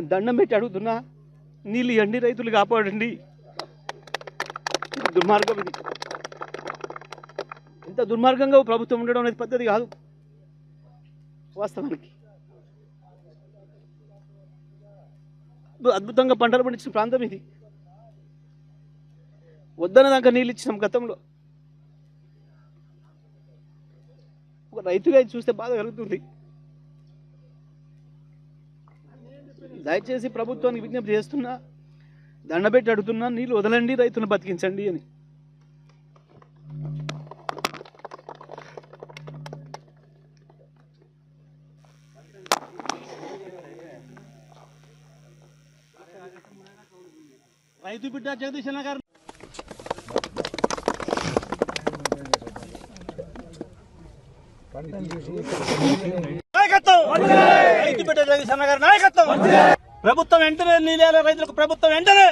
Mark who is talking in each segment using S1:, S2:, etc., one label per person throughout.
S1: నేను దండం పెట్టి అడుగుతున్నా, నీళ్ళు ఇవ్వండి, రైతులు కాపాడండి. దుర్మార్గం ఇది. ఇంత దుర్మార్గంగా ప్రభుత్వం ఉండడం అనేది పద్ధతి కాదు. వాస్తవానికి అద్భుతంగా పంటలు పండించిన ప్రాంతం ఇది. వద్దన దాకా నీళ్ళు ఇచ్చినాం గతంలో. ఒక రైతుగా చూస్తే బాధ కలుగుతుంది. దయచేసి ప్రభుత్వానికి విజ్ఞప్తి చేస్తున్నా, దండబెట్టి అడుగుతున్నా, నీళ్ళు వదలండి, రైతులను బతికించండి అని. రైతు బిడ్డ జగదీశ్ అన్న గారు నాయకత్వం, రైతు బిడ్డ జగదీశ్ అన్న గారి నాయకత్వం. ప్రభుత్వం వెంటనే నీళ్ళ రైతులకు, ప్రభుత్వం వెంటనే,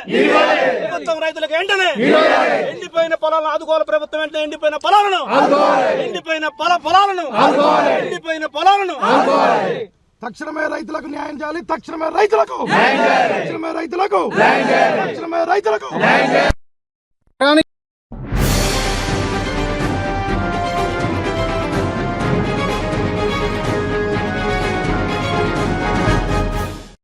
S1: ప్రభుత్వం రైతులకు వెంటనే ఎండిపోయిన పొలాలను ఆదుకోవాలి. ప్రభుత్వం వెంటనే ఎండిపోయిన పొలాలను, ఎండిపోయిన పొలాలను
S2: తక్షణమే రైతులకు న్యాయం చేయాలి. తక్షణమే రైతులకు